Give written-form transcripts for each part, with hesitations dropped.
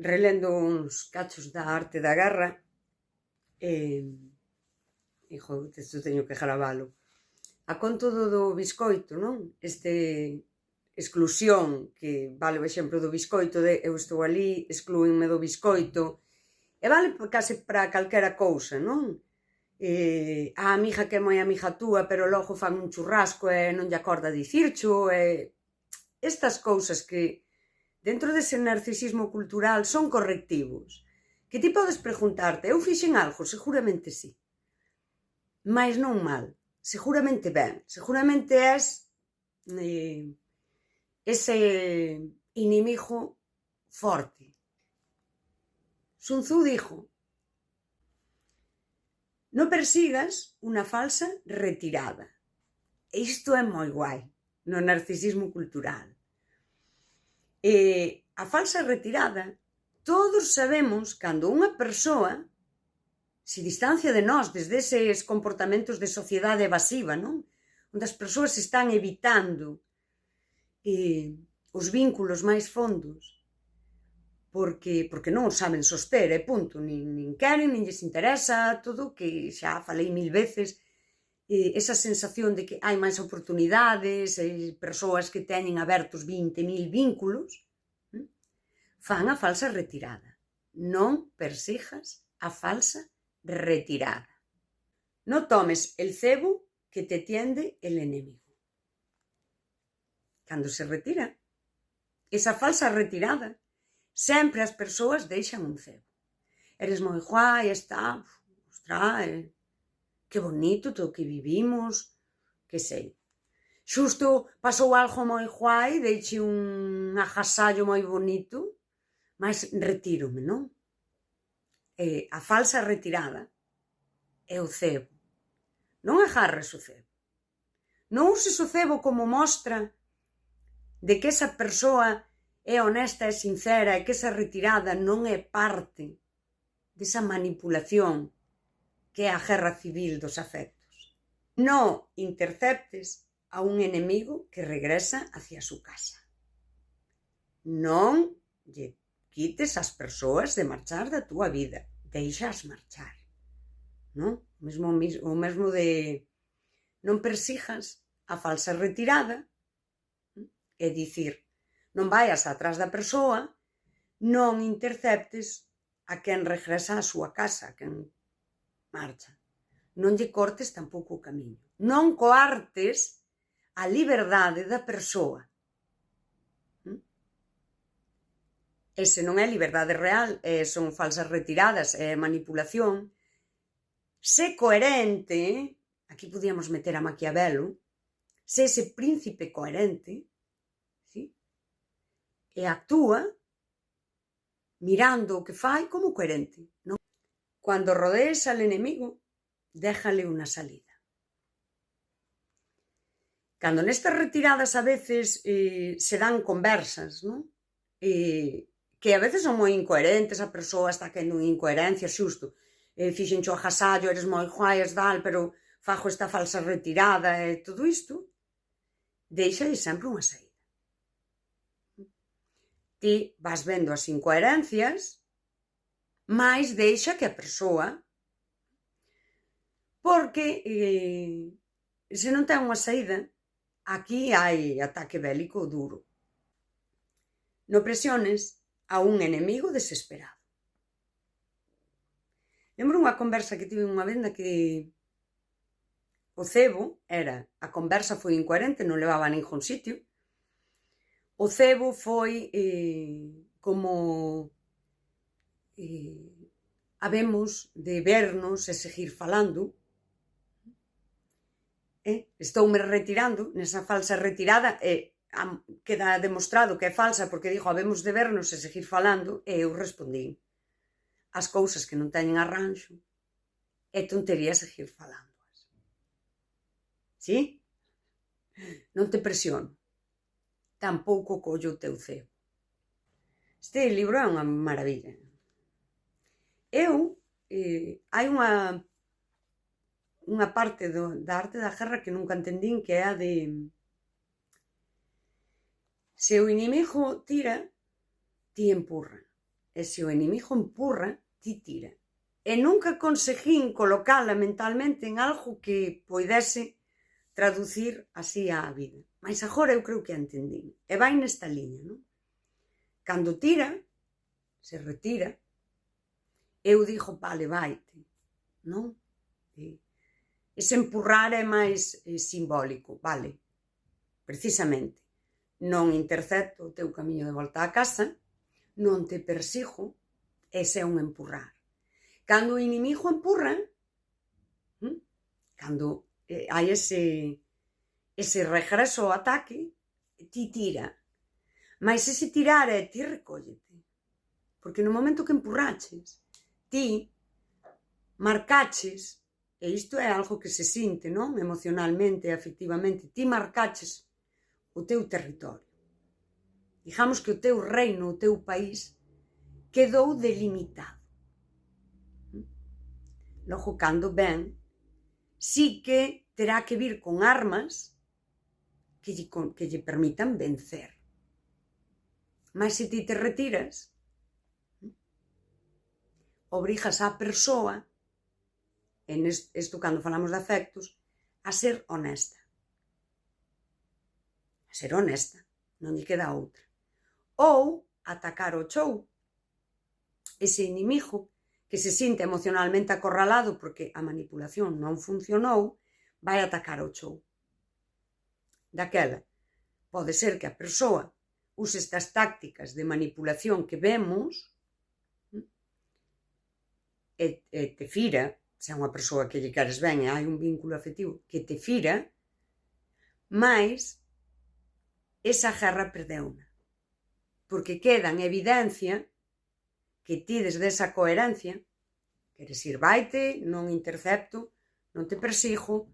relendo uns cachos da Arte da Guerra e isto teño que gravalo. A conto do biscoito, non? Exclusión, que vale o exemplo do biscoito de eu estou ali, exclúenme do biscoito, e vale case para calquera cousa, non? A amiga que é moi amiga túa, pero logo fan un churrasco e non lle acorda dicircho, estas cousas que dentro dese narcisismo cultural son correctivos, que ti podes preguntarte, eu fixen algo? Seguramente sí, mais non mal, seguramente ben, seguramente és ese inimigo forte. Sun Tzu dijo: non persigas unha falsa retirada. E isto é moi guai no narcisismo cultural. A falsa retirada, todos sabemos cando unha persoa se distancia de nós desde eses comportamentos de sociedade evasiva, non? Onde as persoas están evitando os vínculos máis fondos porque non os saben soster, e punto, nin queren, nin lles interesa, todo o que xa falei 1000 veces, esa sensación de que hai máis oportunidades, persoas que teñen abertos 20.000 vínculos, fan a falsa retirada. Non persijas a falsa retirada. No tomes el cebo que te tiende el enemigo. Cando se retira esa falsa retirada, sempre as persoas deixan un cebo. Eres moi guai, está, ostras, que bonito todo o que vivimos, que sei. Xusto pasou algo moi guai, deixe un agasallo moi bonito, mas retírome, non? A falsa retirada é o cebo. Non agarres o cebo. Non uses o cebo como mostra de que esa persoa é honesta e sincera e que esa retirada non é parte desa manipulación que é a guerra civil dos afectos. Non interceptes a un enemigo que regresa hacia a súa casa. Non lle quites as persoas de marchar da túa vida. Deixas marchar. Non? O mesmo de non persijas a falsa retirada, é dicir, non vayas atrás da persoa, non interceptes a quen regresa á súa casa, a quen marcha. Non lle cortes tampouco o camiño. Non coartes a liberdade da persoa. Ese non é liberdade real, son falsas retiradas, é manipulación. Se coherente, aquí podíamos meter a Maquiavelo, se ese príncipe coherente, ¿sí? E actúa mirando o que fai como coherente. Non? Cando rodees al enemigo, déjale unha salida. Cando nestas retiradas a veces se dan conversas, non? Que a veces son moi incoherentes, a persoa está quendo en incoherencia, xusto. Fixencho agasallo, eres moi guai, pero fago esta falsa retirada e todo isto, deixalle sempre unha saída. Ti vas vendo as incoherencias, mais deixa que a persoa, porque se non ten unha saída, aquí hai ataque bélico duro. Non presiones a un enemigo desesperado. Lembro unha conversa que tive unha venda que o cebo era, a conversa foi incoherente, non levaba a ningún sitio. O cebo foi como habemos de vernos e seguir falando. Estoume retirando nesa falsa retirada e queda demostrado que é falsa porque digo habemos de vernos e seguir falando e eu respondí: as cousas que non teñen arranxo é tontería seguir falándoas. Sí? Non te presiono. Tampouco collo o teu cebo. Este libro é unha maravilla. Hai unha parte da Arte da Guerra que nunca entendín, que é a de se o inimigo tira, ti empurra. E se o inimigo empurra, ti tira. E nunca conseguín colocala mentalmente en algo que poidese traducir así á vida. Mas agora eu creo que a entendín. E vai nesta liña, non? Cando tira, se retira, eu digo, vale, vaite, non? Ese empurrar é máis simbólico, vale, precisamente. Non intercepto o teu camiño de volta á casa, non te persigo, ese é un empurrar. Cando o inimigo empurra, cando hai ese regreso ao ataque, ti tira. Mas ese tirar é ti recóllete. Porque no momento que empurraches, ti marcaches, e isto é algo que se sinte, non? Emocionalmente e afectivamente, ti marcaches o teu territorio. Digamos que o teu reino, o teu país, quedou delimitado. Logo, cando ven, sí que terá que vir con armas que lle permitan vencer. Mas se ti te retiras, obrigas á persoa, en isto cando falamos de afectos, a ser honesta. A ser honesta, non lle queda outra. Ou atacar o chou, ese inimigo que se sinte emocionalmente acorralado porque a manipulación non funcionou, vai atacar o chou. Daquela, pode ser que a persoa use estas tácticas de manipulación que vemos e te fira, se é unha persoa que lle queres ben e hai un vínculo afectivo, que te fira, mas esa guerra perdeuna. Porque queda en evidencia que ti desde esa coherencia queres ir vaite, non intercepto, non te persigo,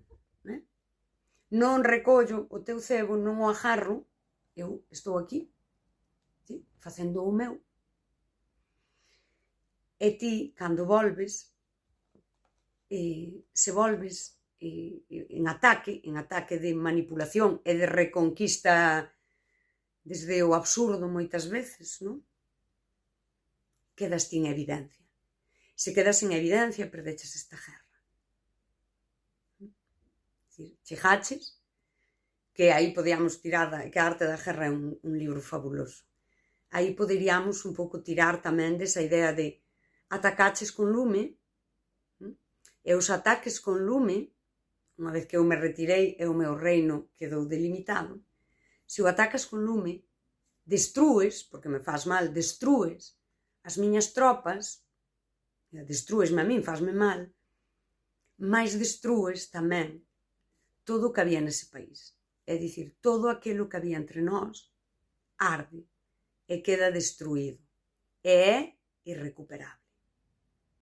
non recollo o teu cebo, non o agarro, eu estou aquí, facendo o meu. E ti, cando volves, se volves en ataque de manipulación e de reconquista desde o absurdo moitas veces, non? Quedas ti en evidencia. Se quedas en evidencia, perdeches esta guerra. Chegaches, que aí podíamos tirar, que a arte da guerra é un libro fabuloso. Aí poderíamos un pouco tirar tamén desa idea de atacaches con lume, e os ataques con lume, unha vez que eu me retirei e o meu reino quedou delimitado, se o atacas con lume, destrúes, porque me faz mal, destrúes as miñas tropas, destrúesme a min, fazme mal, mas destrúes tamén todo o que había nese país. É dicir, todo aquilo que había entre nós arde e queda destruído e é irrecuperable.